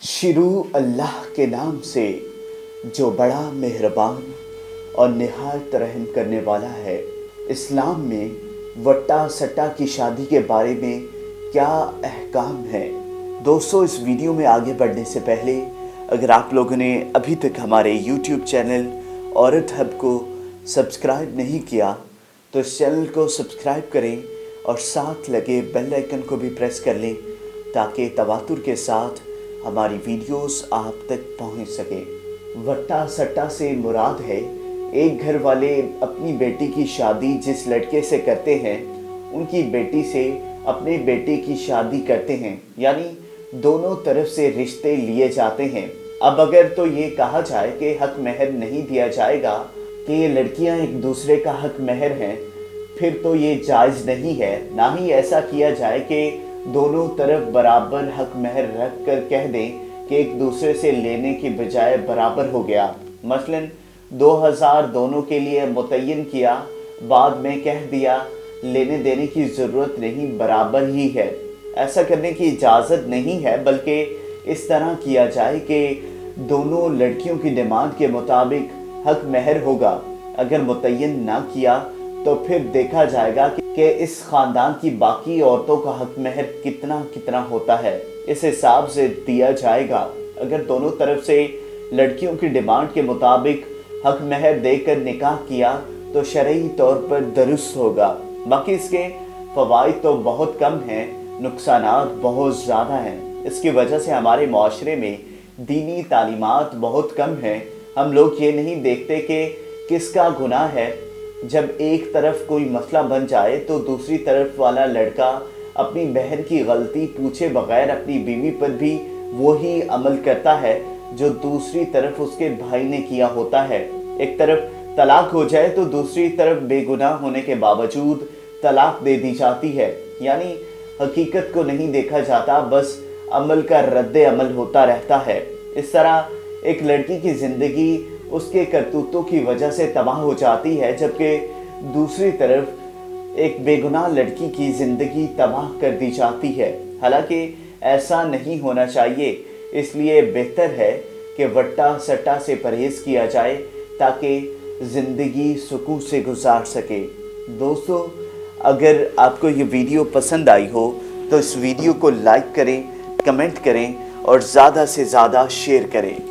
शुरू अल्लाह के नाम से जो बड़ा मेहरबान और निहायत रहम करने वाला है। इस्लाम में वट्टा सट्टा की शादी के बारे में क्या अहकाम है। दोस्तों, इस वीडियो में आगे बढ़ने से पहले अगर आप लोगों ने अभी तक हमारे YouTube चैनल औरत हब को सब्सक्राइब नहीं किया तो इस चैनल को सब्सक्राइब करें और साथ लगे बेल आइकन को भी प्रेस कर लें ताकि तवातुर के साथ हमारी वीडियोस आप तक पहुंच सके। वट्टा सट्टा से मुराद है एक घर वाले अपनी बेटी की शादी जिस लड़के से करते हैं उनकी बेटी से अपने बेटे की शादी करते हैं, यानी दोनों तरफ से रिश्ते लिए जाते हैं। अब अगर तो ये कहा जाए कि हक महर नहीं दिया जाएगा कि ये लड़कियां एक दूसरे का हक महर हैं, फिर तो ये जायज़ नहीं है। ना ही ऐसा किया जाए कि दोनों तरफ बराबर हक महर रख कर कह दें कि एक दूसरे से लेने की बजाय बराबर हो गया। मसलन 2000 दोनों के लिए मुतय्यन किया, बाद में कह दिया लेने देने की ज़रूरत नहीं, बराबर ही है। ऐसा करने की इजाज़त नहीं है, बल्कि इस तरह किया जाए कि दोनों लड़कियों की डिमांड के मुताबिक हक महर होगा। अगर मुतय्यन ना किया तो फिर देखा जाएगा कि इस ख़ानदान की बाकी औरतों का हक महर कितना कितना होता है, इस हिसाब से दिया जाएगा। अगर दोनों तरफ से लड़कियों की डिमांड के मुताबिक हक महर देकर निकाह किया तो शरई तौर पर दुरुस्त होगा। बाकी इसके फ़वाइद तो बहुत कम हैं, नुकसानात बहुत ज़्यादा हैं। इसकी वजह से हमारे माशरे में दीनी तालीमात बहुत कम हैं। हम लोग ये नहीं देखते कि किसका गुनाह है। जब एक तरफ कोई मसला बन जाए तो दूसरी तरफ वाला लड़का अपनी बहन की गलती पूछे बगैर अपनी बीवी पर भी वही अमल करता है जो दूसरी तरफ उसके भाई ने किया होता है। एक तरफ तलाक हो जाए तो दूसरी तरफ बेगुनाह होने के बावजूद तलाक दे दी जाती है, यानी हकीकत को नहीं देखा जाता, बस अमल का रद्द अमल होता रहता है। इस तरह एक लड़की की ज़िंदगी उसके करतूतों की वजह से तबाह हो जाती है, जबकि दूसरी तरफ एक बेगुनाह लड़की की ज़िंदगी तबाह कर दी जाती है। हालांकि ऐसा नहीं होना चाहिए, इसलिए बेहतर है कि वट्टा सट्टा से परहेज़ किया जाए ताकि ज़िंदगी सुकून से गुजार सके। दोस्तों, अगर आपको ये वीडियो पसंद आई हो तो इस वीडियो को लाइक करें, कमेंट करें और ज़्यादा से ज़्यादा शेयर करें।